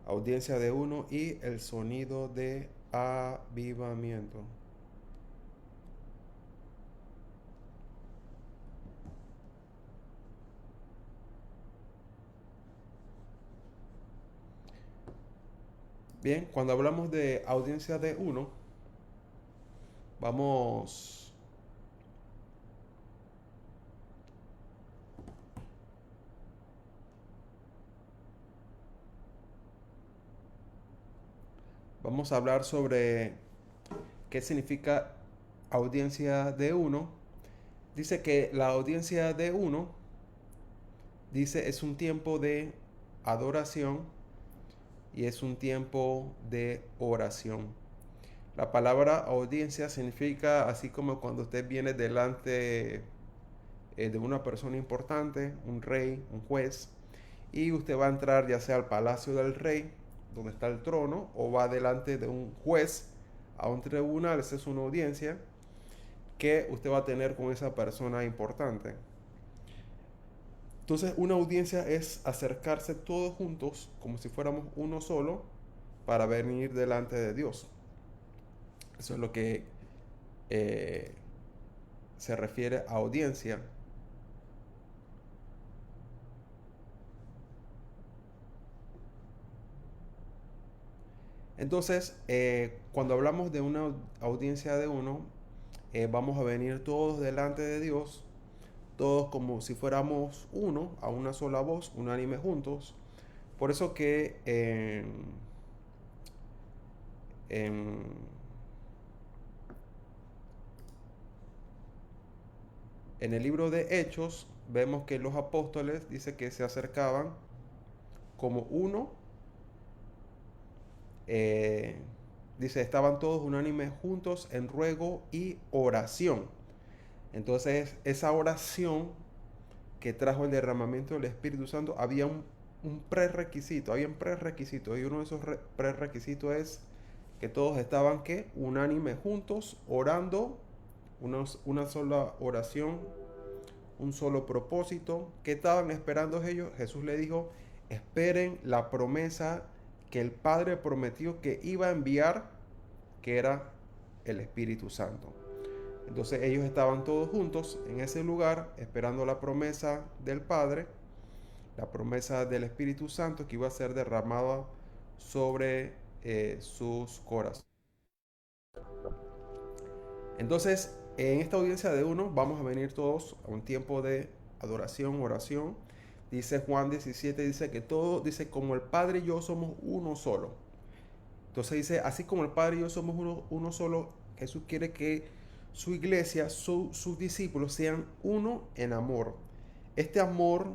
Audiencia de uno y el sonido de avivamiento. Bien, cuando hablamos de audiencia de uno, vamos, vamos a hablar sobre qué significa audiencia de uno. Dice que la audiencia de uno, dice, es un tiempo de adoración y es un tiempo de oración. La palabra audiencia significa así como cuando usted viene delante de una persona importante, un rey, un juez, y usted va a entrar ya sea al palacio del rey, donde está el trono, o va delante de un juez a un tribunal. Esa es una audiencia que usted va a tener con esa persona importante. Entonces, una audiencia es acercarse todos juntos como si fuéramos uno solo para venir delante de Dios. Eso es lo que eh, se refiere a audiencia. Entonces, cuando hablamos de una audiencia de uno, vamos a venir todos delante de Dios, todos como si fuéramos uno, a una sola voz, unánime juntos. Por eso que en, en el libro de Hechos vemos que los apóstoles dice que se acercaban como uno, eh, dice, estaban todos unánimes juntos en ruego y oración. Entonces, esa oración que trajo el derramamiento del Espíritu Santo, había un prerequisito, había un prerequisito, y uno de esos prerequisitos es que todos estaban que unánime juntos, orando, una sola oración, un solo propósito. ¿Qué estaban esperando ellos? Jesús le dijo, esperen la promesa que el Padre prometió que iba a enviar, que era el Espíritu Santo. Entonces ellos estaban todos juntos en ese lugar esperando la promesa del Padre, la promesa del Espíritu Santo que iba a ser derramada sobre sus corazones. Entonces, en esta audiencia de uno vamos a venir todos a un tiempo de adoración, oración. Dice Juan 17, dice que todo, dice como el Padre y yo somos uno solo. Entonces dice, así como el Padre y yo somos uno solo, Jesús quiere que su iglesia, sus discípulos sean uno en amor. Este amor,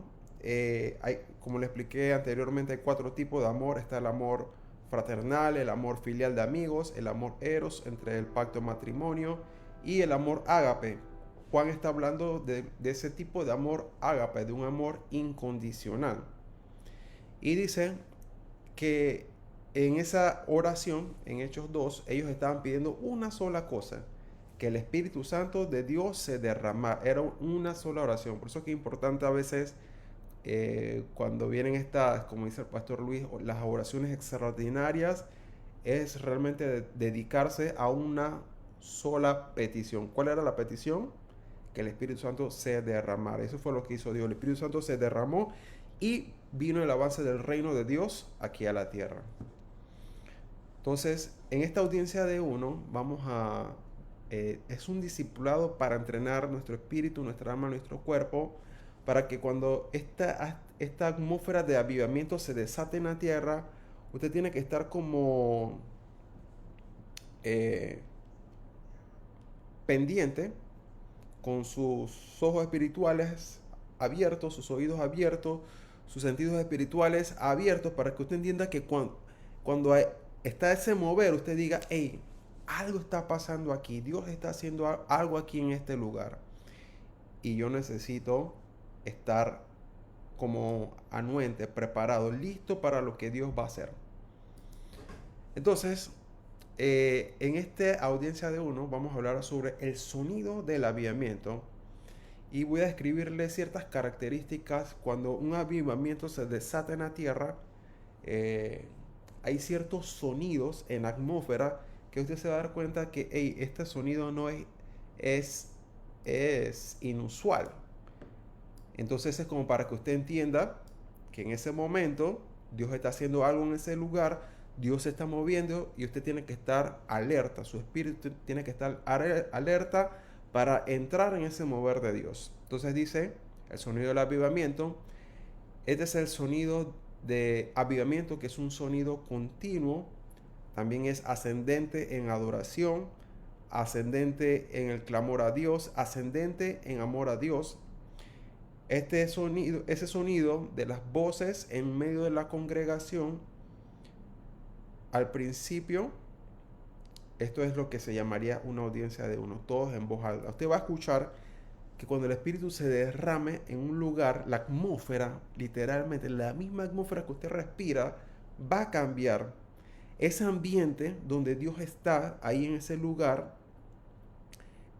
como le expliqué anteriormente, hay cuatro tipos de amor. Está el amor fraternal, el amor filial de amigos, el amor eros entre el pacto de matrimonio y el amor ágape. Juan está hablando de ese tipo de amor ágape, de un amor incondicional. Y dice que en esa oración, en Hechos 2, ellos estaban pidiendo una sola cosa, que el Espíritu Santo de Dios se derramara. Era una sola oración. Por eso es que es importante a veces cuando vienen estas, como dice el pastor Luis, las oraciones extraordinarias, es realmente dedicarse a una sola petición. ¿Cuál era la petición? Que el Espíritu Santo se derramara. Eso fue lo que hizo Dios. El Espíritu Santo se derramó y vino el avance del reino de Dios aquí a la tierra. Entonces, en esta audiencia de uno, vamos a... es un discipulado para entrenar nuestro espíritu, nuestra alma, nuestro cuerpo, para que cuando esta atmósfera de avivamiento se desate en la tierra, usted tiene que estar como eh, pendiente, con sus ojos espirituales abiertos, sus oídos abiertos, sus sentidos espirituales abiertos, para que usted entienda que cuando está ese mover, usted diga, hey, algo está pasando aquí, Dios está haciendo algo aquí en este lugar. Y yo necesito estar como anuente, preparado, listo para lo que Dios va a hacer. Entonces, en esta audiencia de uno vamos a hablar sobre el sonido del avivamiento y voy a describirle ciertas características cuando un avivamiento se desata en la tierra. hay ciertos sonidos en la atmósfera que usted se va a dar cuenta que hey, este sonido no es, es inusual. Entonces es como para que usted entienda que en ese momento Dios está haciendo algo en ese lugar, Dios se está moviendo y usted tiene que estar alerta, su espíritu tiene que estar alerta para entrar en ese mover de Dios. Entonces dice, el sonido del avivamiento, este es el sonido de avivamiento que es un sonido continuo, también es ascendente en adoración, ascendente en el clamor a Dios, ascendente en amor a Dios. Ese sonido de las voces en medio de la congregación, al principio, esto es lo que se llamaría una audiencia de uno, todos en voz alta. Usted va a escuchar que cuando el Espíritu se derrame en un lugar, la atmósfera, literalmente, la misma atmósfera que usted respira, va a cambiar. Ese ambiente donde Dios está, ahí en ese lugar,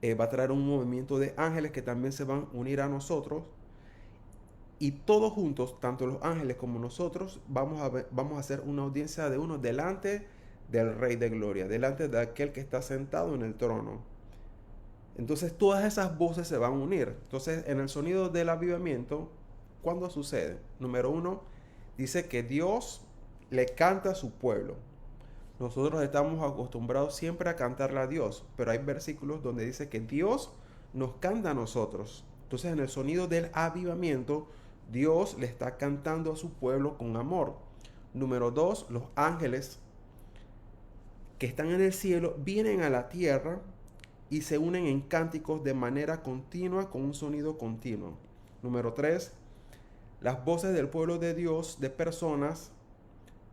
va a traer un movimiento de ángeles que también se van a unir a nosotros. Y todos juntos, tanto los ángeles como nosotros, vamos a hacer una audiencia de uno delante del Rey de Gloria, delante de aquel que está sentado en el trono. Entonces todas esas voces se van a unir. Entonces en el sonido del avivamiento, ¿cuándo sucede? Número uno, dice que Dios le canta a su pueblo. Nosotros estamos acostumbrados siempre a cantarle a Dios, pero hay versículos donde dice que Dios nos canta a nosotros. Entonces en el sonido del avivamiento, Dios le está cantando a su pueblo con amor. Número dos, los ángeles que están en el cielo vienen a la tierra y se unen en cánticos de manera continua con un sonido continuo. Número tres, las voces del pueblo de Dios, de personas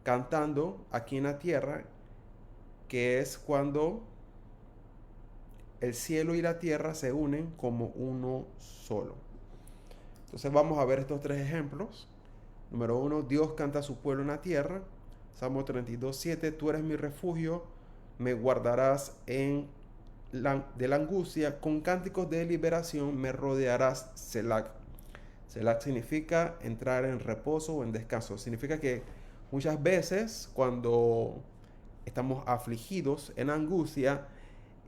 cantando aquí en la tierra, que es cuando el cielo y la tierra se unen como uno solo. Entonces vamos a ver estos tres ejemplos. Número uno, Dios canta a su pueblo en la tierra. Salmo 32:7, tú eres mi refugio, me guardarás de la angustia, con cánticos de liberación me rodearás, Selah. Selah significa entrar en reposo o en descanso. Significa que muchas veces cuando estamos afligidos, en angustia,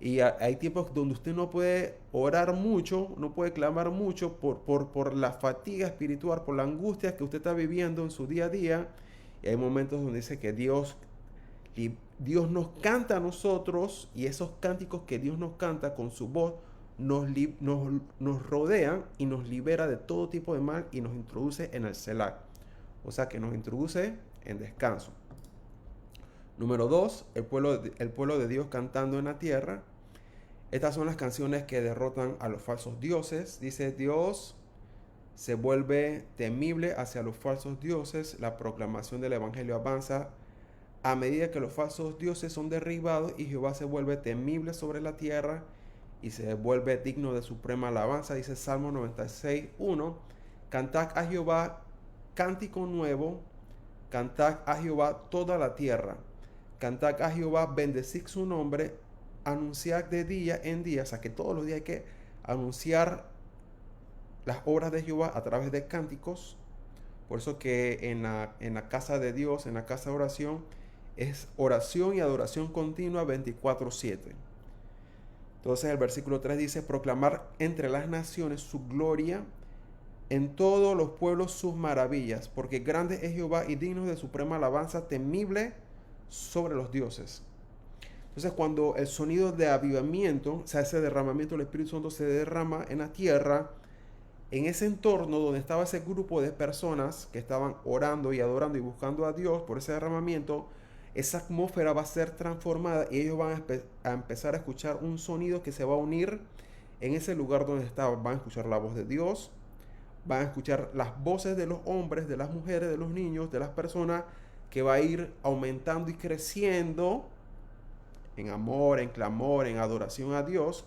y hay tiempos donde usted no puede orar mucho, no puede clamar mucho por la fatiga espiritual, por la angustia que usted está viviendo en su día a día. Y hay momentos donde dice que Dios nos canta a nosotros, y esos cánticos que Dios nos canta con su voz nos rodean y nos libera de todo tipo de mal y nos introduce en el Selah. O sea que nos introduce en descanso. Número 2, el pueblo de Dios cantando en la tierra. Estas son las canciones que derrotan a los falsos dioses. Dice, Dios se vuelve temible hacia los falsos dioses. La proclamación del evangelio avanza a medida que los falsos dioses son derribados y Jehová se vuelve temible sobre la tierra y se vuelve digno de suprema alabanza. Dice Salmo 96:1, cantad a Jehová cántico nuevo, cantad a Jehová toda la tierra, cantad a Jehová, bendecid su nombre, anunciad de día en día. O sea que todos los días hay que anunciar las obras de Jehová a través de cánticos. Por eso que en la casa de Dios, en la casa de oración, es oración y adoración continua 24/7. Entonces el versículo 3 dice, proclamar entre las naciones su gloria, en todos los pueblos sus maravillas, porque grande es Jehová y digno de suprema alabanza, temible sobre los dioses. Entonces cuando el sonido de avivamiento, o sea, ese derramamiento del Espíritu Santo se derrama en la tierra, en ese entorno donde estaba ese grupo de personas que estaban orando y adorando y buscando a Dios por ese derramamiento, esa atmósfera va a ser transformada y ellos van a empezar a escuchar un sonido que se va a unir en ese lugar donde estaban. Van a escuchar la voz de Dios, van a escuchar las voces de los hombres, de las mujeres, de los niños, de las personas, que va a ir aumentando y creciendo en amor, en clamor, en adoración a Dios.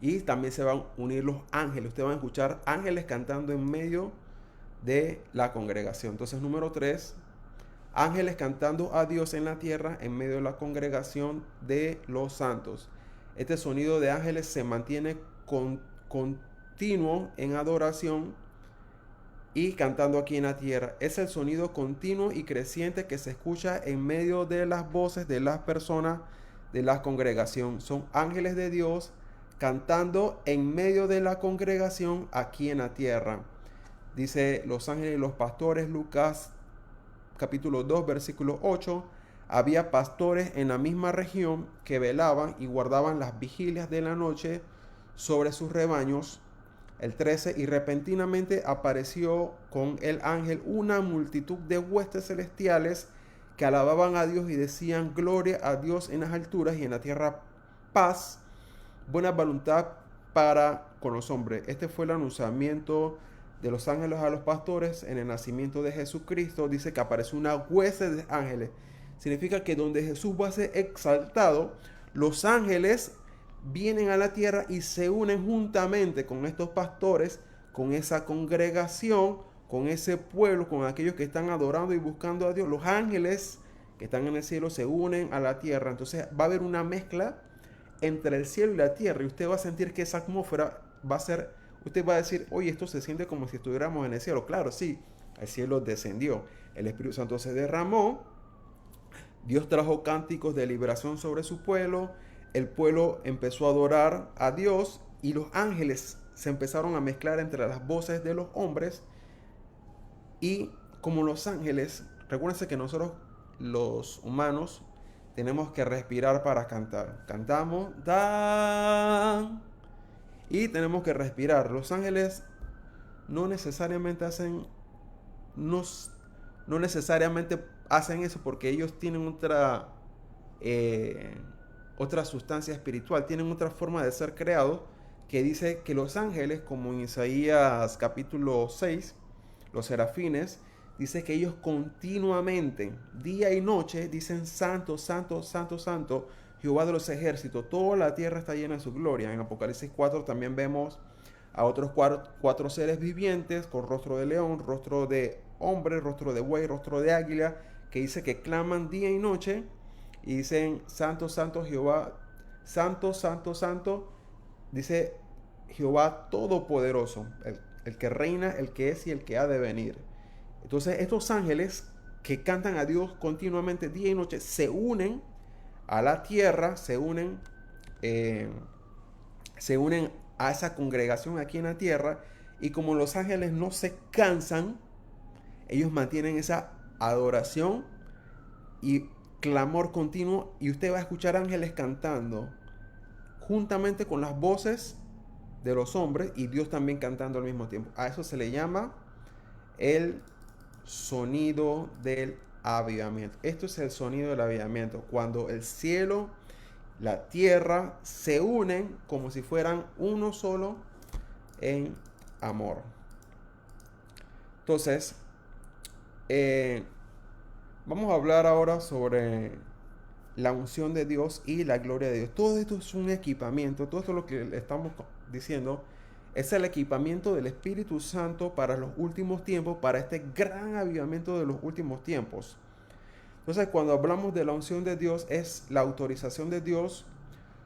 Y también se van a unir los ángeles. Ustedes van a escuchar ángeles cantando en medio de la congregación. Entonces, número 3, ángeles cantando a Dios en la tierra en medio de la congregación de los santos. Este sonido de ángeles se mantiene continuo en adoración y cantando aquí en la tierra. Es el sonido continuo y creciente que se escucha en medio de las voces de las personas de la congregación. Son ángeles de Dios cantando en medio de la congregación aquí en la tierra. Dice los ángeles y los pastores, Lucas capítulo 2, versículo 8. Había pastores en la misma región que velaban y guardaban las vigilias de la noche sobre sus rebaños. El 13, y repentinamente apareció con el ángel una multitud de huestes celestiales que alababan a Dios y decían: gloria a Dios en las alturas y en la tierra paz, buena voluntad para con los hombres. Este fue el anunciamiento de los ángeles a los pastores en el nacimiento de Jesucristo. Dice que apareció una hueste de ángeles. Significa que donde Jesús va a ser exaltado, los ángeles vienen a la tierra y se unen juntamente con estos pastores, con esa congregación, con ese pueblo, con aquellos que están adorando y buscando a Dios. Los ángeles que están en el cielo se unen a la tierra. Entonces va a haber una mezcla entre el cielo y la tierra, y usted va a sentir que esa atmósfera va a ser, usted va a decir: oye, esto se siente como si estuviéramos en el cielo. Claro, sí, el cielo descendió, el Espíritu Santo se derramó, Dios trajo cánticos de liberación sobre su pueblo, el pueblo empezó a adorar a Dios y los ángeles se empezaron a mezclar entre las voces de los hombres. Y como los ángeles, recuérdense que nosotros los humanos tenemos que respirar para cantar. Cantamos, dan, y tenemos que respirar. Los ángeles no necesariamente hacen, no, no necesariamente hacen eso porque ellos tienen otra sustancia espiritual, tienen otra forma de ser creados, que dice que los ángeles, como en Isaías capítulo 6, los serafines, dice que ellos continuamente, día y noche, dicen: santo, santo, santo, santo, Jehová de los ejércitos, toda la tierra está llena de su gloria. En Apocalipsis 4 también vemos a otros cuatro seres vivientes con rostro de león, rostro de hombre, rostro de buey, rostro de águila, que dice que claman día y noche y dicen: santo, santo Jehová, santo, santo, santo, dice Jehová todopoderoso, el que reina, el que es y el que ha de venir. Entonces estos ángeles que cantan a Dios continuamente día y noche se unen a la tierra, eh, se unen a esa congregación aquí en la tierra, y como los ángeles no se cansan, ellos mantienen esa adoración y clamor continuo, y usted va a escuchar ángeles cantando juntamente con las voces de los hombres y Dios también cantando al mismo tiempo. A eso se le llama el sonido del avivamiento. Esto es el sonido del avivamiento, cuando el cielo, la tierra se unen como si fueran uno solo en amor. Entonces, vamos a hablar ahora sobre la unción de Dios y la gloria de Dios. Todo esto es un equipamiento, todo esto lo que le estamos diciendo es el equipamiento del Espíritu Santo para los últimos tiempos, para este gran avivamiento de los últimos tiempos. Entonces, cuando hablamos de la unción de Dios, es la autorización de Dios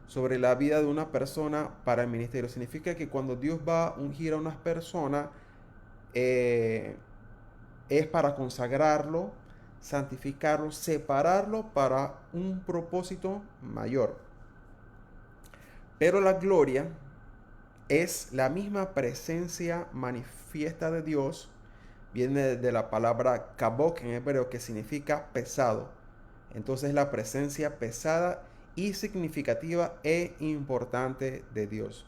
sobre la vida de una persona para el ministerio. Significa que cuando Dios va a ungir a una persona, es para consagrarlo, santificarlo, separarlo para un propósito mayor. Pero la gloria es la misma presencia manifiesta de Dios. Viene de la palabra kabok en hebreo, que significa pesado. Entonces, la presencia pesada y significativa e importante de Dios.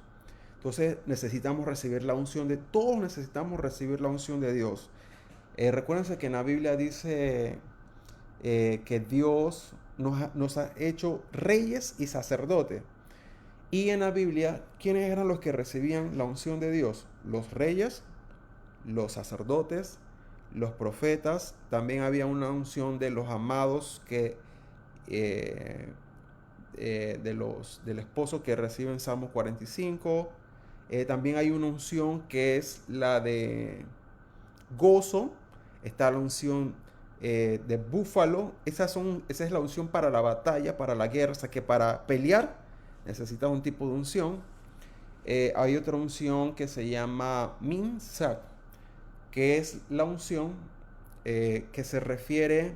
Entonces necesitamos recibir la unción de todos, necesitamos recibir la unción de Dios. Recuérdense que en la Biblia dice que Dios nos ha hecho reyes y sacerdotes. Y en la Biblia, ¿quiénes eran los que recibían la unción de Dios? Los reyes, los sacerdotes, los profetas. También había una unción de los amados del esposo que reciben Salmo 45. También hay una unción que es la de gozo. Está la unción de búfalo. Esa es la unción para la batalla, para la guerra. O sea que para pelear necesitas un tipo de unción. Hay otra unción que se llama Minsak, que es la unción, que se refiere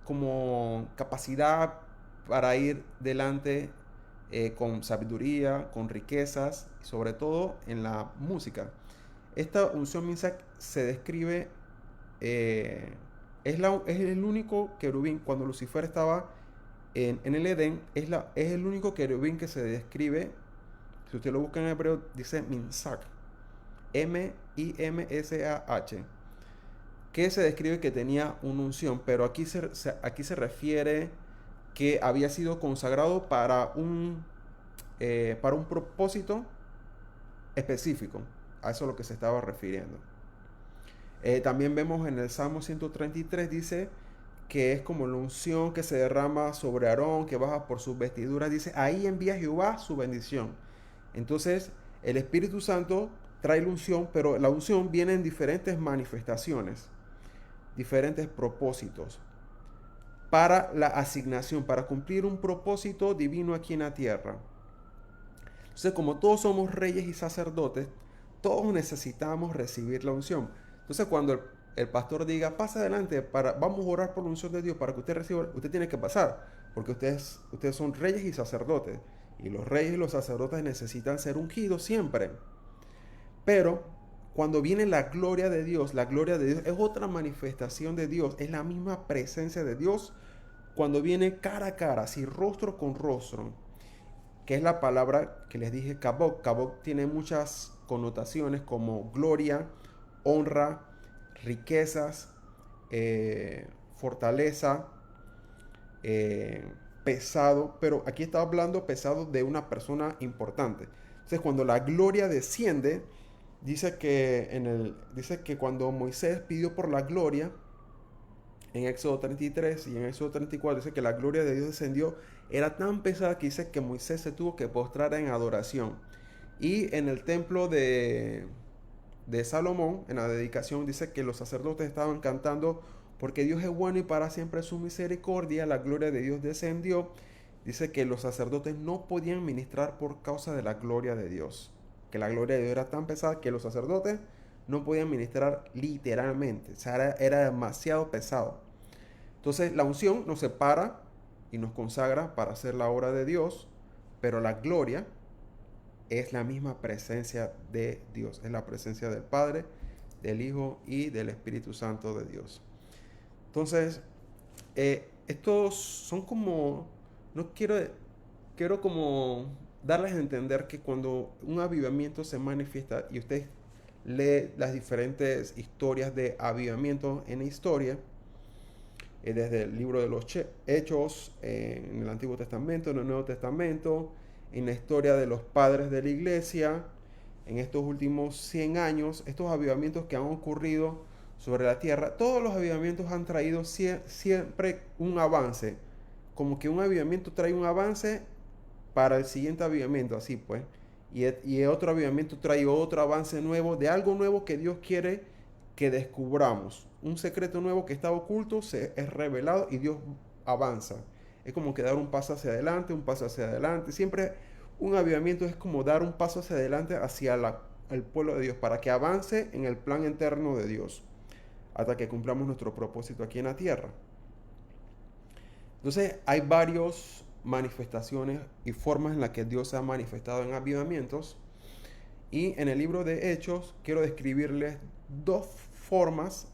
como capacidad para ir delante con sabiduría, con riquezas, sobre todo en la música. Esta unción Minsak se describe, eh, es el único querubín, cuando Lucifer estaba en el Edén, es el único querubín que se describe, si usted lo busca en hebreo, dice Minsak, M-I-M-S-A-H, que se describe que tenía una unción, pero aquí se refiere que había sido consagrado para un propósito específico. A eso es lo que se estaba refiriendo. También vemos en el Salmo 133, dice que es como la unción que se derrama sobre Aarón, que baja por sus vestiduras. Dice, ahí envía Jehová su bendición. Entonces, el Espíritu Santo trae la unción, pero la unción viene en diferentes manifestaciones, diferentes propósitos, para la asignación, para cumplir un propósito divino aquí en la tierra. Entonces, como todos somos reyes y sacerdotes, todos necesitamos recibir la unción. Entonces, cuando el pastor diga, pasa adelante, vamos a orar por la unción de Dios para que usted reciba, usted tiene que pasar, porque ustedes son reyes y sacerdotes. Y los reyes y los sacerdotes necesitan ser ungidos siempre. Pero cuando viene la gloria de Dios es otra manifestación de Dios, es la misma presencia de Dios cuando viene cara a cara, así rostro con rostro, que es la palabra que les dije, kabod. Kabod tiene muchas connotaciones como gloria, honra, riquezas, fortaleza, pesado, pero aquí está hablando pesado de una persona importante. Entonces, cuando la gloria desciende, dice que cuando Moisés pidió por la gloria, en Éxodo 33 y en Éxodo 34 dice que la gloria de Dios descendió, era tan pesada que dice que Moisés se tuvo que postrar en adoración. Y en el templo de Salomón, en la dedicación, dice que los sacerdotes estaban cantando, porque Dios es bueno y para siempre su misericordia, la gloria de Dios descendió. Dice que los sacerdotes no podían ministrar por causa de la gloria de Dios, que la gloria de Dios era tan pesada que los sacerdotes no podían ministrar literalmente, o sea, era demasiado pesado. Entonces la unción nos separa y nos consagra para hacer la obra de Dios, pero la gloria es la misma presencia de Dios, es la presencia del Padre, del Hijo y del Espíritu Santo de Dios. Entonces, estos son como, no quiero como darles a entender que cuando un avivamiento se manifiesta y usted lee las diferentes historias de avivamiento en la historia, desde el libro de los Hechos, en el Antiguo Testamento, en el Nuevo Testamento, en la historia de los padres de la iglesia, en estos últimos 100 años, estos avivamientos que han ocurrido sobre la tierra, todos los avivamientos han traído siempre un avance, como que un avivamiento trae un avance para el siguiente avivamiento, así pues, y otro avivamiento trae otro avance nuevo, de algo nuevo que Dios quiere que descubramos. Un secreto nuevo que estaba oculto es revelado y Dios avanza. Es como que dar un paso hacia adelante, un paso hacia adelante. Siempre un avivamiento es como dar un paso hacia adelante hacia el pueblo de Dios para que avance en el plan eterno de Dios hasta que cumplamos nuestro propósito aquí en la tierra. Entonces hay varias manifestaciones y formas en las que Dios se ha manifestado en avivamientos. Y en el libro de Hechos quiero describirles dos formas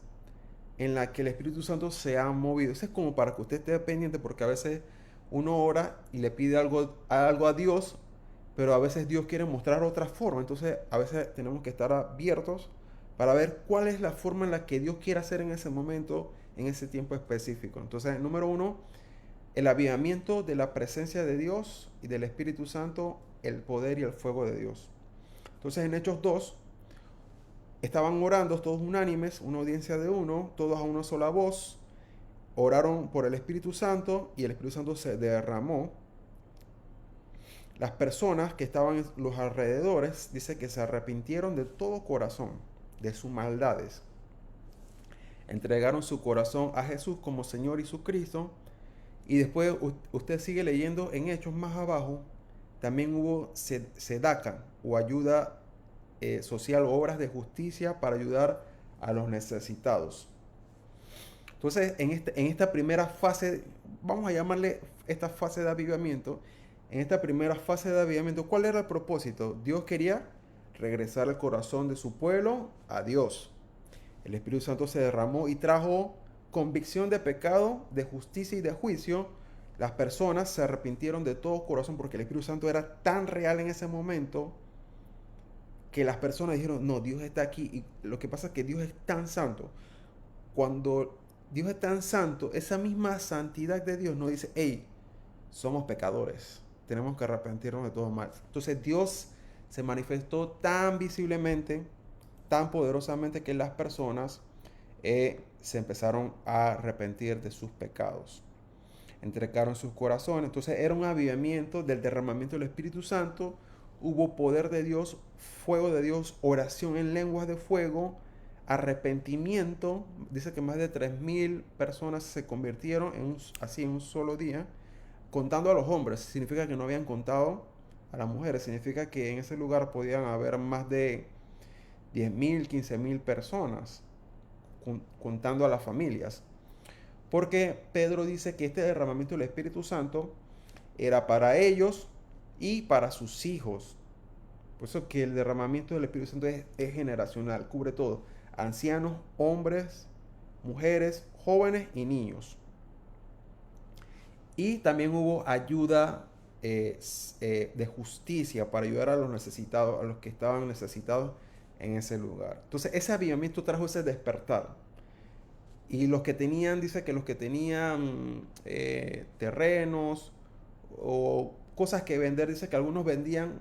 en las que el Espíritu Santo se ha movido. Eso es como para que usted esté pendiente, porque a veces uno ora y le pide algo a Dios, pero a veces Dios quiere mostrar otra forma. Entonces a veces tenemos que estar abiertos para ver cuál es la forma en la que Dios quiere hacer en ese momento, en ese tiempo específico. Entonces, número uno, el avivamiento de la presencia de Dios y del Espíritu Santo, el poder y el fuego de Dios. Entonces en Hechos 2, estaban orando todos unánimes, una audiencia de uno, todos a una sola voz, oraron por el Espíritu Santo y el Espíritu Santo se derramó. Las personas que estaban en los alrededores, dice que se arrepintieron de todo corazón, de sus maldades. Entregaron su corazón a Jesús como Señor y su Cristo. Y después usted sigue leyendo en Hechos más abajo, también hubo sedaca o ayuda social, obras de justicia para ayudar a los necesitados. Entonces, en esta primera fase, vamos a llamarle esta fase de avivamiento, en esta primera fase de avivamiento, ¿cuál era el propósito? Dios quería regresar el corazón de su pueblo a Dios. El Espíritu Santo se derramó y trajo convicción de pecado, de justicia y de juicio. Las personas se arrepintieron de todo corazón porque el Espíritu Santo era tan real en ese momento que las personas dijeron, no, Dios está aquí. Y lo que pasa es que Dios es tan santo. Cuando Dios es tan santo, esa misma santidad de Dios nos dice, hey, somos pecadores, tenemos que arrepentirnos de todo mal. Entonces Dios se manifestó tan visiblemente, tan poderosamente que las personas se empezaron a arrepentir de sus pecados. Entregaron sus corazones. Entonces era un avivamiento del derramamiento del Espíritu Santo. Hubo poder de Dios, fuego de Dios, oración en lenguas de fuego, arrepentimiento. Dice que más de 3.000 personas se convirtieron así en un solo día. Contando a los hombres, significa que no habían contado a las mujeres. Significa que en ese lugar podían haber más de 10.000, 15.000 personas, contando a las familias. Porque Pedro dice que este derramamiento del Espíritu Santo era para ellos y para sus hijos. Por eso que el derramamiento del Espíritu Santo es generacional, cubre todo. Ancianos, hombres, mujeres, jóvenes y niños. Y también hubo ayuda de justicia para ayudar a los necesitados, a los que estaban necesitados en ese lugar. Entonces ese avivamiento trajo ese despertar. Y los que tenían, dice que los que tenían terrenos o cosas que vender, dice que algunos vendían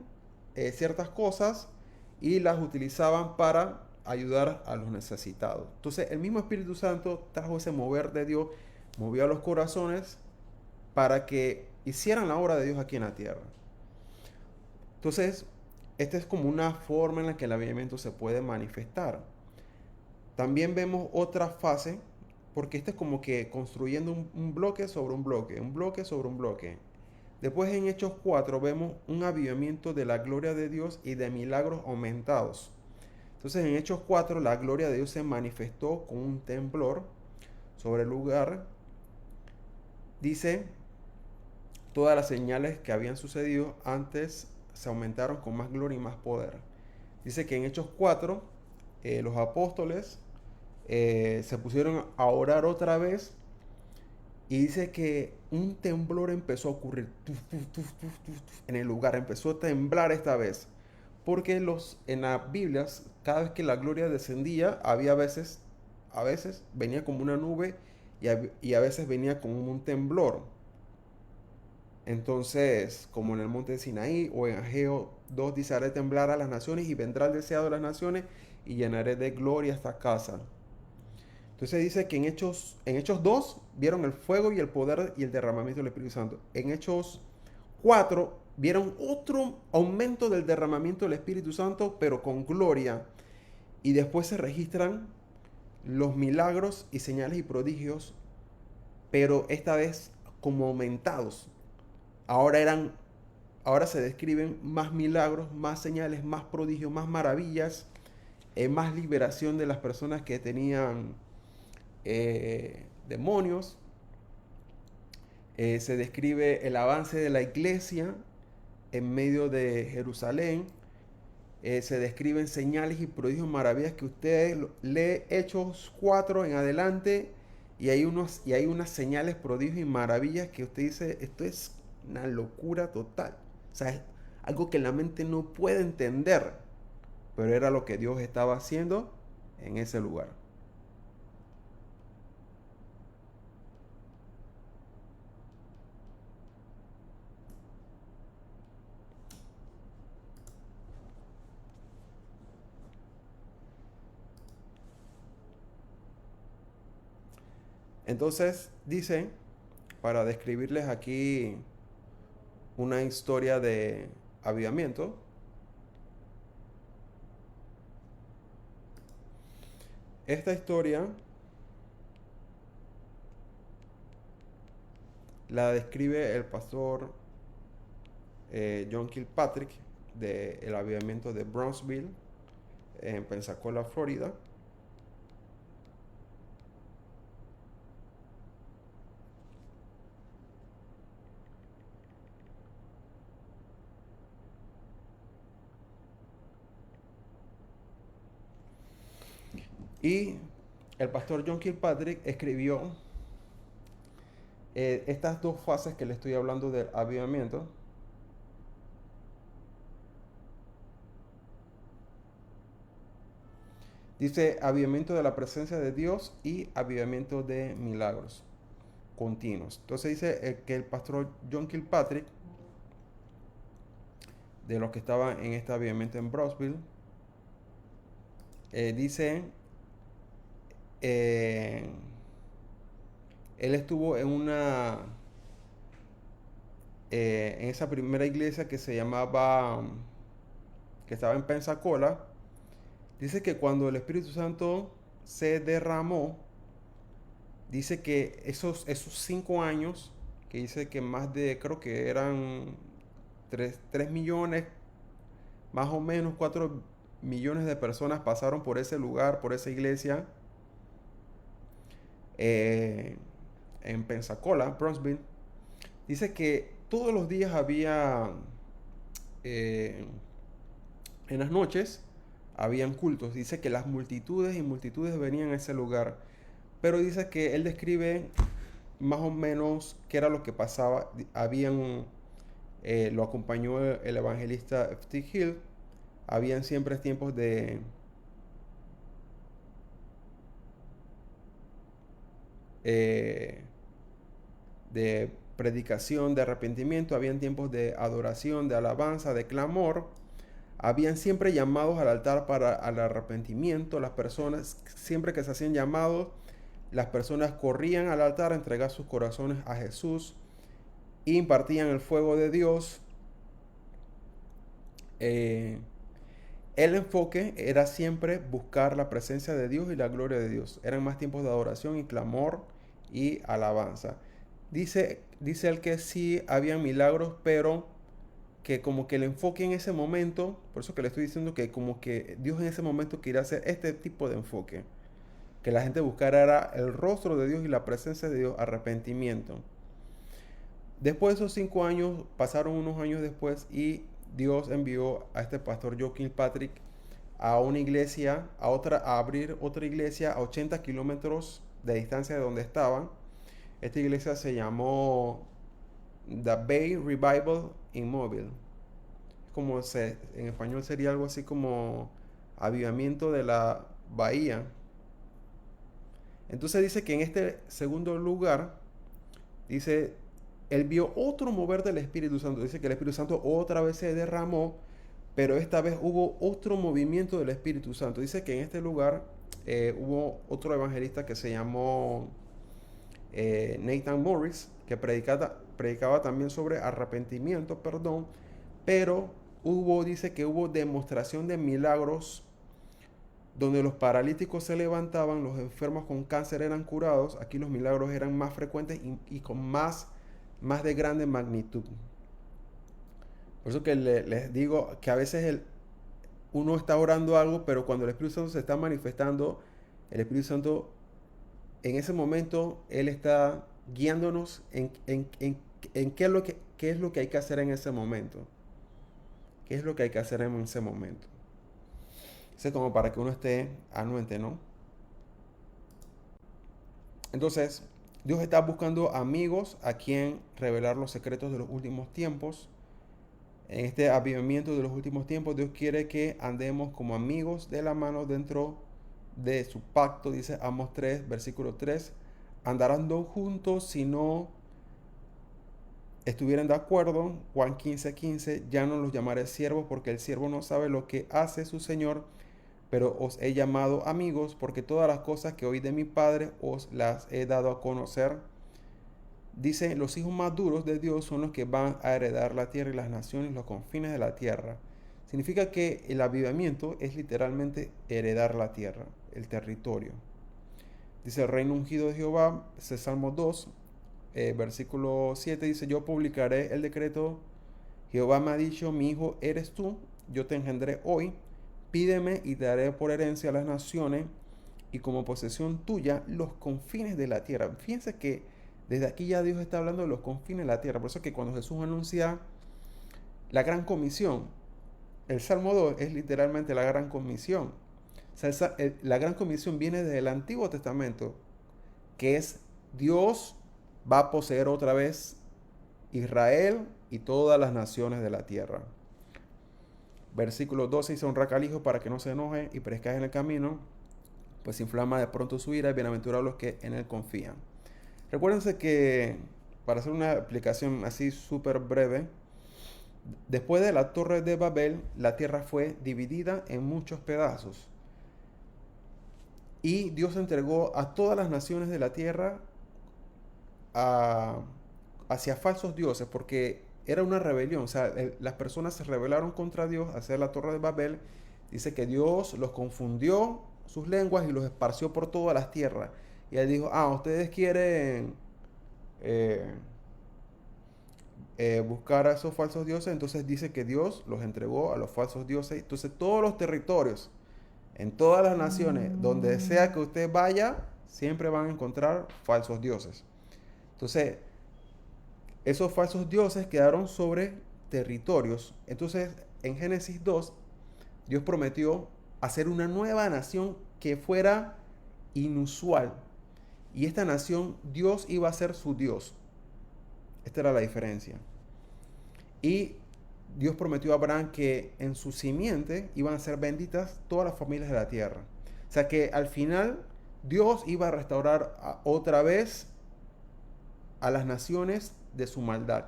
ciertas cosas y las utilizaban para ayudar a los necesitados. Entonces el mismo Espíritu Santo trajo ese mover de Dios, movió a los corazones para que hicieran la obra de Dios aquí en la tierra. Entonces, esta es como una forma en la que el avivamiento se puede manifestar. También vemos otra fase, porque este es como que construyendo un bloque sobre un bloque, un bloque sobre un bloque. Después en Hechos 4 vemos un avivamiento de la gloria de Dios y de milagros aumentados. Entonces en Hechos 4 la gloria de Dios se manifestó con un temblor sobre el lugar. Dice, todas las señales que habían sucedido antes se aumentaron con más gloria y más poder. Dice que en Hechos 4 los apóstoles se pusieron a orar otra vez y dice que un temblor empezó a ocurrir en el lugar, empezó a temblar esta vez. Porque en las Biblias, cada vez que la gloria descendía, había a veces venía como una nube y a veces venía como un temblor. Entonces, como en el monte de Sinaí o en Ageo 2 dice, haré temblar a las naciones y vendrá el deseado de las naciones y llenaré de gloria esta casa. Entonces dice que en Hechos 2 vieron el fuego y el poder y el derramamiento del Espíritu Santo. En Hechos 4 vieron otro aumento del derramamiento del Espíritu Santo, pero con gloria. Y después se registran los milagros y señales y prodigios, pero esta vez como aumentados. Ahora se describen más milagros, más señales, más prodigios, más maravillas, más liberación de las personas que tenían demonios. Se describe el avance de la iglesia en medio de Jerusalén. Se describen señales y prodigios, maravillas que ustedes lee Hechos 4 en adelante y hay unas señales, prodigios y maravillas que usted dice, esto es una locura total. O sea, es algo que la mente no puede entender, pero era lo que Dios estaba haciendo en ese lugar. Entonces dice, para describirles aquí una historia de avivamiento, esta historia la describe el pastor John Kilpatrick del avivamiento de Brownsville en Pensacola, Florida. Y el pastor John Kilpatrick escribió estas dos fases que le estoy hablando del avivamiento. Dice avivamiento de la presencia de Dios y avivamiento de milagros continuos. Entonces dice que el pastor John Kilpatrick, de los que estaban en este avivamiento en Brownsville, dice, él estuvo en esa primera iglesia que se llamaba, que estaba en Pensacola. Dice que cuando el Espíritu Santo se derramó, dice que esos 5 años, que dice que más de, creo que eran 3 millones, más o menos 4 millones de personas pasaron por ese lugar, por esa iglesia, en Pensacola, Brownsville. Dice que todos los días había, en las noches, habían cultos. Dice que las multitudes y multitudes venían a ese lugar. Pero dice que él describe más o menos qué era lo que pasaba. Lo acompañó el evangelista F.T. Hill. Habían siempre tiempos de predicación, de arrepentimiento. Habían tiempos de adoración, de alabanza, de clamor. Habían siempre llamados al altar para el arrepentimiento. Las personas, siempre que se hacían llamados, las personas corrían al altar a entregar sus corazones a Jesús, impartían el fuego de Dios. El enfoque era siempre buscar la presencia de Dios y la gloria de Dios. Eran más tiempos de adoración y clamor y alabanza. Dice él que sí habían milagros, pero que como que el enfoque en ese momento, por eso que le estoy diciendo que como que Dios en ese momento quería hacer este tipo de enfoque. Que la gente buscara era el rostro de Dios y la presencia de Dios, arrepentimiento. Después de esos 5 años, pasaron unos años después y Dios envió a este pastor John Kilpatrick a una iglesia, a abrir otra iglesia a 80 kilómetros de distancia de donde estaban. Esta iglesia se llamó The Bay Revival in Mobile. En español sería algo así como avivamiento de la bahía. Entonces dice que en este segundo lugar, dice, él vio otro mover del Espíritu Santo. Dice que el Espíritu Santo otra vez se derramó, pero esta vez hubo otro movimiento del Espíritu Santo. Dice que en este lugar hubo otro evangelista que se llamó Nathan Morris, que predicaba también sobre arrepentimiento, perdón, pero dice que hubo demostración de milagros donde los paralíticos se levantaban, los enfermos con cáncer eran curados. Aquí los milagros eran más frecuentes y con más de grande magnitud. Por eso que les digo que a veces uno está orando algo, pero cuando el Espíritu Santo se está manifestando, el Espíritu Santo en ese momento, Él está guiándonos en qué es lo que hay que hacer en ese momento. ¿Qué es lo que hay que hacer en ese momento? Eso es como para que uno esté anuente, ¿no? Entonces, Dios está buscando amigos a quien revelar los secretos de los últimos tiempos. En este avivamiento de los últimos tiempos, Dios quiere que andemos como amigos de la mano dentro de su pacto. Dice Amos 3, versículo 3. Andarán dos juntos si no estuvieran de acuerdo. Juan 15, 15. Ya no los llamaré siervos porque el siervo no sabe lo que hace su Señor, pero os he llamado amigos porque todas las cosas que oí de mi Padre os las he dado a conocer. Dice, los hijos más duros de Dios son los que van a heredar la tierra y las naciones, los confines de la tierra. Significa que el avivamiento es literalmente heredar la tierra, el territorio. Dice, el reino ungido de Jehová, ese es Salmo 2, versículo 7, dice, yo publicaré el decreto. Jehová me ha dicho, mi hijo eres tú, yo te engendré hoy. Pídeme y te daré por herencia a las naciones y como posesión tuya los confines de la tierra. Fíjense que desde aquí ya Dios está hablando de los confines de la tierra. Por eso que cuando Jesús anuncia la gran comisión, el Salmo 2 es literalmente la gran comisión. O sea, la gran comisión viene del Antiguo Testamento, que es Dios va a poseer otra vez Israel y todas las naciones de la tierra. Versículo 12 dice: honra al Hijo para que no se enoje y perezca en el camino, pues inflama de pronto su ira, y bienaventurados los que en él confían. Recuérdense que, para hacer una explicación así súper breve, después de la Torre de Babel, la tierra fue dividida en muchos pedazos. Y Dios entregó a todas las naciones de la tierra hacia falsos dioses, porque era una rebelión. O sea, las personas se rebelaron contra Dios al hacer la Torre de Babel. Dice que Dios los confundió sus lenguas y los esparció por todas las tierras. Y él dijo: ustedes quieren eh, buscar a esos falsos dioses. Entonces dice que Dios los entregó a los falsos dioses. Entonces todos los territorios, en todas las naciones, donde sea que usted vaya, siempre van a encontrar falsos dioses. Entonces, esos falsos dioses quedaron sobre territorios. Entonces, en Génesis 2, Dios prometió hacer una nueva nación que fuera inusual. Y esta nación, Dios iba a ser su Dios. Esta era la diferencia. Y Dios prometió a Abraham que en su simiente iban a ser benditas todas las familias de la tierra. O sea que al final Dios iba a restaurar otra vez a las naciones de su maldad.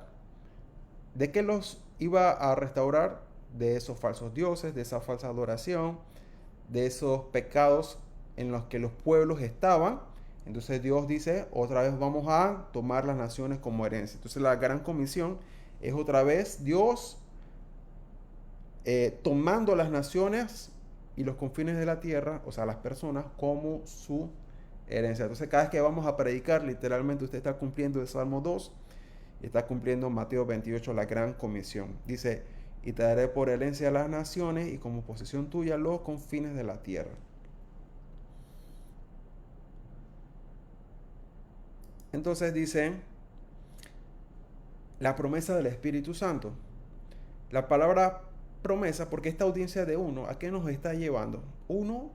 ¿De qué los iba a restaurar? De esos falsos dioses, de esa falsa adoración, de esos pecados en los que los pueblos estaban. Entonces Dios dice: otra vez vamos a tomar las naciones como herencia. Entonces la gran comisión es otra vez Dios tomando las naciones y los confines de la tierra, o sea, las personas, como su herencia. Entonces cada vez que vamos a predicar, literalmente usted está cumpliendo el Salmo 2 y está cumpliendo Mateo 28, la gran comisión. Dice: y te daré por herencia a las naciones y como posesión tuya los confines de la tierra. Entonces dice la promesa del Espíritu Santo. La palabra promesa, porque esta audiencia de uno, ¿a qué nos está llevando? Uno,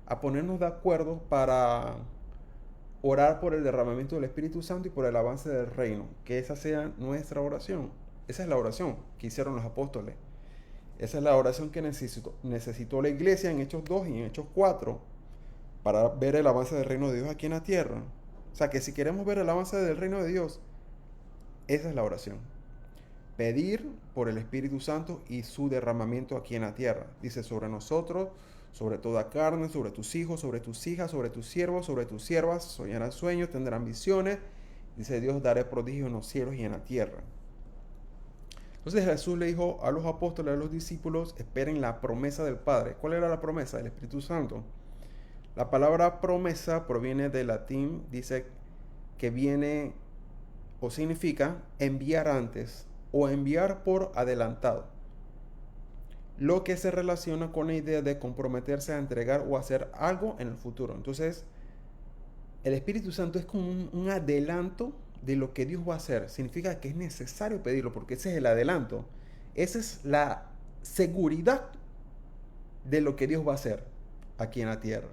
a ponernos de acuerdo para orar por el derramamiento del Espíritu Santo y por el avance del reino. Que esa sea nuestra oración. Esa es la oración que hicieron los apóstoles. Esa es la oración que necesitó la iglesia en Hechos 2 y en Hechos 4 para ver el avance del reino de Dios aquí en la tierra. O sea que si queremos ver el avance del reino de Dios, esa es la oración. Pedir por el Espíritu Santo y su derramamiento aquí en la tierra. Dice: sobre nosotros, sobre toda carne, sobre tus hijos, sobre tus hijas, sobre tus siervos, sobre tus siervas, soñarán sueños, tendrán visiones. Dice Dios: daré prodigios en los cielos y en la tierra. Entonces Jesús le dijo a los apóstoles, a los discípulos: esperen la promesa del Padre. ¿Cuál era la promesa? Del Espíritu Santo. La palabra promesa proviene del latín, dice que viene o significa enviar antes o enviar por adelantado, lo que se relaciona con la idea de comprometerse a entregar o hacer algo en el futuro. Entonces, el Espíritu Santo es como un adelanto de lo que Dios va a hacer. Significa que es necesario pedirlo, porque ese es el adelanto. Esa es la seguridad de lo que Dios va a hacer aquí en la tierra.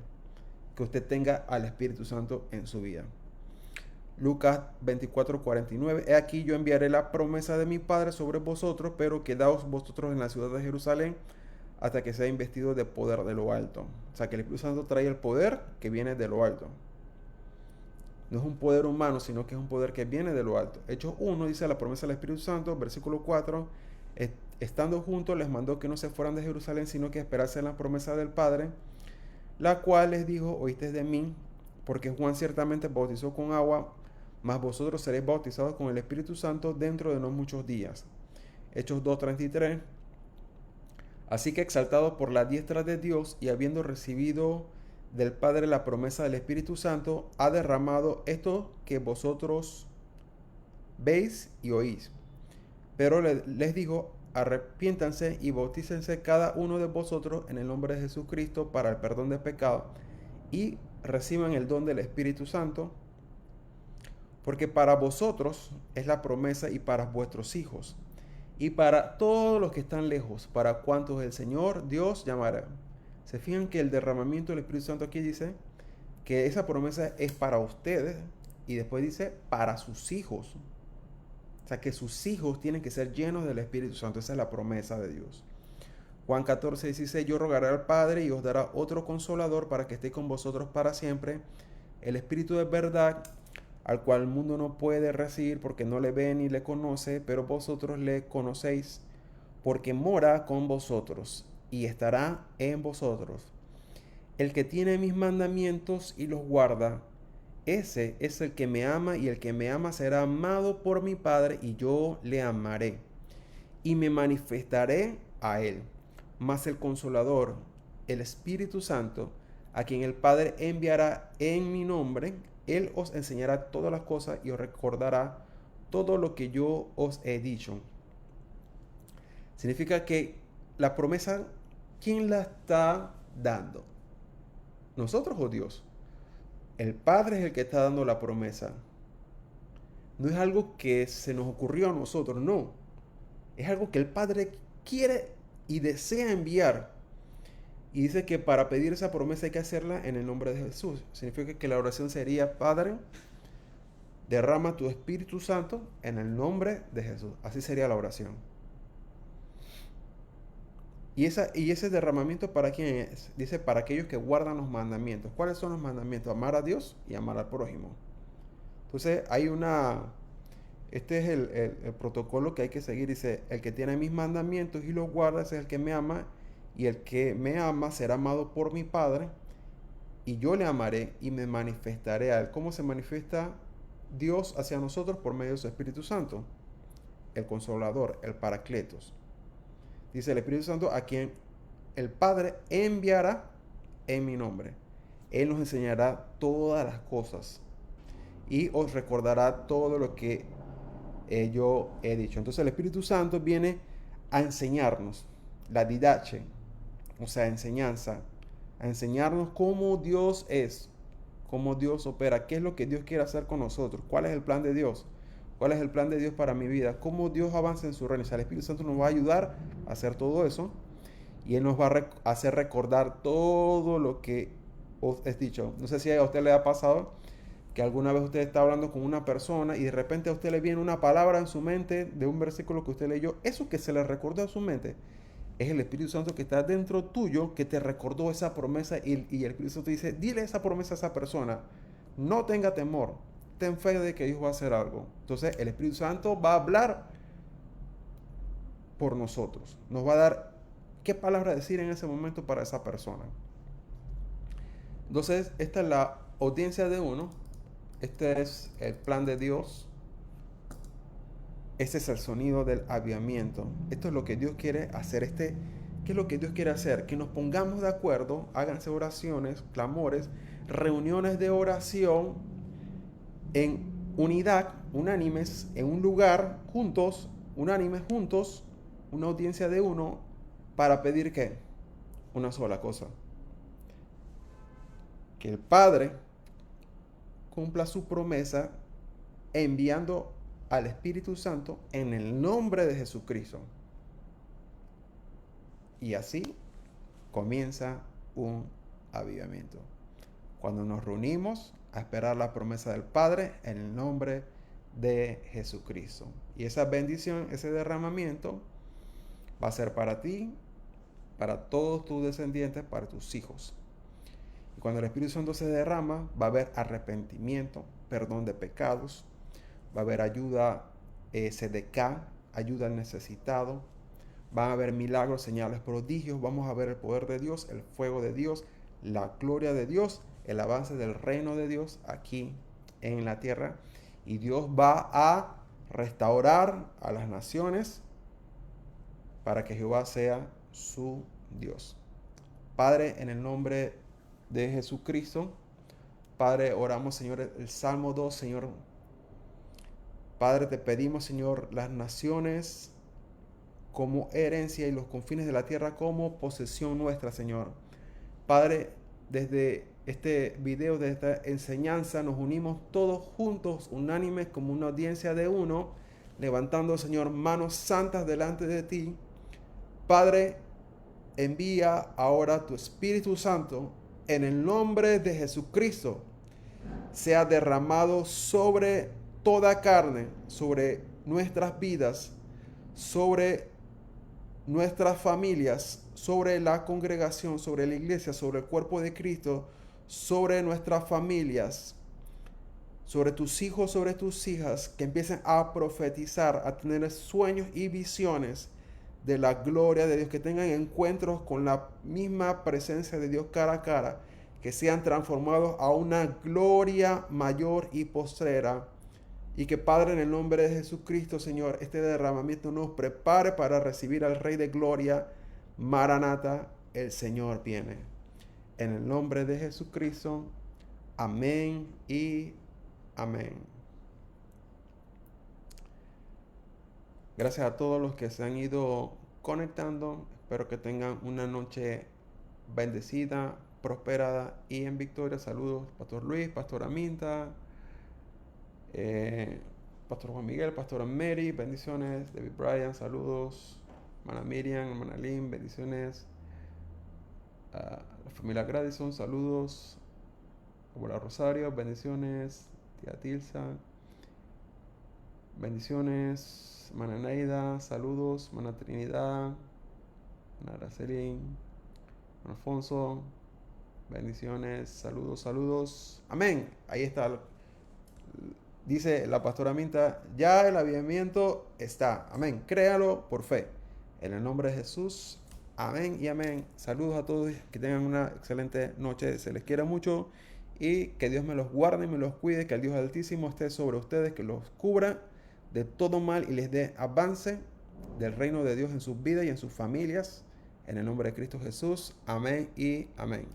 Que usted tenga al Espíritu Santo en su vida. Lucas 24:49. He aquí yo enviaré la promesa de mi Padre sobre vosotros, pero quedaos vosotros en la ciudad de Jerusalén hasta que sea investido de poder de lo alto. O sea que el Espíritu Santo trae el poder que viene de lo alto. No es un poder humano, sino que es un poder que viene de lo alto. Hechos 1 dice la promesa del Espíritu Santo, versículo 4. Estando juntos les mandó que no se fueran de Jerusalén, sino que esperasen la promesa del Padre, la cual les dijo: oíste de mí, porque Juan ciertamente bautizó con agua, mas vosotros seréis bautizados con el Espíritu Santo dentro de no muchos días. Hechos 2:33. Así que exaltado por la diestra de Dios y habiendo recibido del Padre la promesa del Espíritu Santo, ha derramado esto que vosotros veis y oís. Pero les dijo: arrepiéntanse y bautícense cada uno de vosotros en el nombre de Jesucristo para el perdón de pecados y reciban el don del Espíritu Santo, porque para vosotros es la promesa y para vuestros hijos y para todos los que están lejos, para cuantos el Señor Dios llamará. O Se fijan que el derramamiento del Espíritu Santo aquí dice que esa promesa es para ustedes y después dice para sus hijos. O sea, que sus hijos tienen que ser llenos del Espíritu Santo. Esa es la promesa de Dios. Juan 14:16, yo rogaré al Padre y os dará otro consolador para que esté con vosotros para siempre, el Espíritu de verdad, al cual el mundo no puede recibir porque no le ve ni le conoce, pero vosotros le conocéis porque mora con vosotros y estará en vosotros. El que tiene mis mandamientos y los guarda, ese es el que me ama, y el que me ama será amado por mi Padre, y yo le amaré y me manifestaré a él. Mas el Consolador, el Espíritu Santo, a quien el Padre enviará en mi nombre, él os enseñará todas las cosas y os recordará todo lo que yo os he dicho. Significa que la promesa, ¿quién la está dando? ¿Nosotros o Dios? El Padre es el que está dando la promesa. No es algo que se nos ocurrió a nosotros, no. Es algo que el Padre quiere y desea enviar. Y dice que para pedir esa promesa hay que hacerla en el nombre de Jesús. Significa que la oración sería: Padre, derrama tu Espíritu Santo en el nombre de Jesús. Así sería la oración. Y ese derramamiento, ¿para quién es? Dice: para aquellos que guardan los mandamientos. ¿Cuáles son los mandamientos? Amar a Dios y amar al prójimo. Entonces hay este es el protocolo que hay que seguir. Dice: el que tiene mis mandamientos y los guarda, ese es el que me ama, y el que me ama será amado por mi Padre, y yo le amaré y me manifestaré a él. ¿Cómo se manifiesta Dios hacia nosotros? Por medio de su Espíritu Santo, el Consolador, el Paracletos. Dice el Espíritu Santo, a quien el Padre enviará en mi nombre. Él nos enseñará todas las cosas y os recordará todo lo que yo he dicho. Entonces el Espíritu Santo viene a enseñarnos la didache, o sea, enseñanza, a enseñarnos cómo Dios es, cómo Dios opera, qué es lo que Dios quiere hacer con nosotros, cuál es el plan de Dios, cuál es el plan de Dios para mi vida, cómo Dios avanza en su reino. O sea, el Espíritu Santo nos va a ayudar a hacer todo eso, y Él nos va a hacer recordar todo lo que os he dicho. No sé si a usted le ha pasado que alguna vez usted está hablando con una persona y de repente a usted le viene una palabra en su mente de un versículo que usted leyó. Eso que se le recordó a su mente es el Espíritu Santo que está dentro tuyo, que te recordó esa promesa, y el Espíritu Santo dice: dile esa promesa a esa persona, no tenga temor, ten fe de que Dios va a hacer algo. Entonces el Espíritu Santo va a hablar por nosotros, nos va a dar qué palabra decir en ese momento para esa persona. Entonces esta es la audiencia de uno, este es el plan de Dios, este es el sonido del avivamiento. Esto es lo que Dios quiere hacer. ¿Qué es lo que Dios quiere hacer? Que nos pongamos de acuerdo, háganse oraciones, clamores, reuniones de oración en unidad, unánimes, en un lugar, juntos, unánimes, juntos, una audiencia de uno, para pedir ¿qué? Una sola cosa: que el Padre cumpla su promesa enviando al Espíritu Santo en el nombre de Jesucristo. Y así comienza un avivamiento. Cuando nos reunimos a esperar la promesa del Padre en el nombre de Jesucristo. Y esa bendición, ese derramamiento, va a ser para ti, para todos tus descendientes, para tus hijos. Y cuando el Espíritu Santo se derrama, va a haber arrepentimiento, perdón de pecados, va a haber ayuda, sedecá, ayuda al necesitado, van a haber milagros, señales, prodigios, vamos a ver el poder de Dios, el fuego de Dios, la gloria de Dios, el avance del reino de Dios aquí en la tierra. Y Dios va a restaurar a las naciones para que Jehová sea su Dios. Padre, en el nombre de Jesucristo, Padre, oramos, Señor, el Salmo 2, Señor. Padre, te pedimos, Señor, las naciones como herencia y los confines de la tierra como posesión nuestra, Señor. Padre, desde este video, de esta enseñanza, nos unimos todos juntos, unánimes, como una audiencia de uno, levantando, Señor, manos santas delante de ti. Padre, envía ahora tu Espíritu Santo en el nombre de Jesucristo, sea derramado sobre toda carne, sobre nuestras vidas, sobre nuestras familias, sobre la congregación, sobre la iglesia, sobre el cuerpo de Cristo, sobre nuestras familias, sobre tus hijos, sobre tus hijas, que empiecen a profetizar, a tener sueños y visiones de la gloria de Dios, que tengan encuentros con la misma presencia de Dios cara a cara, que sean transformados a una gloria mayor y postrera. Y que Padre, en el nombre de Jesucristo, Señor, este derramamiento nos prepare para recibir al Rey de Gloria. Maranata, el Señor viene. En el nombre de Jesucristo, amén y amén. Gracias a todos los que se han ido conectando. Espero que tengan una noche bendecida, prosperada y en victoria. Saludos, Pastor Luis, Pastor Aminta, Pastor Juan Miguel, Pastora Mary, bendiciones. David Bryan, saludos. Hermana Miriam, hermana Lynn, bendiciones. La familia Gradison, saludos. Abuela Rosario, bendiciones. Tía Tilsa, bendiciones. Hermana Neida, saludos. Hermana Trinidad, hermana Aracelín, hermano Alfonso, bendiciones, saludos, saludos. Amén. Ahí está. Dice la pastora Minta, ya el avivamiento está. Amén. Créalo por fe. En el nombre de Jesús. Amén y amén. Saludos a todos. Que tengan una excelente noche. Se les quiera mucho. Y que Dios me los guarde y me los cuide. Que el Dios Altísimo esté sobre ustedes. Que los cubra de todo mal y les dé avance del reino de Dios en sus vidas y en sus familias. En el nombre de Cristo Jesús. Amén y amén.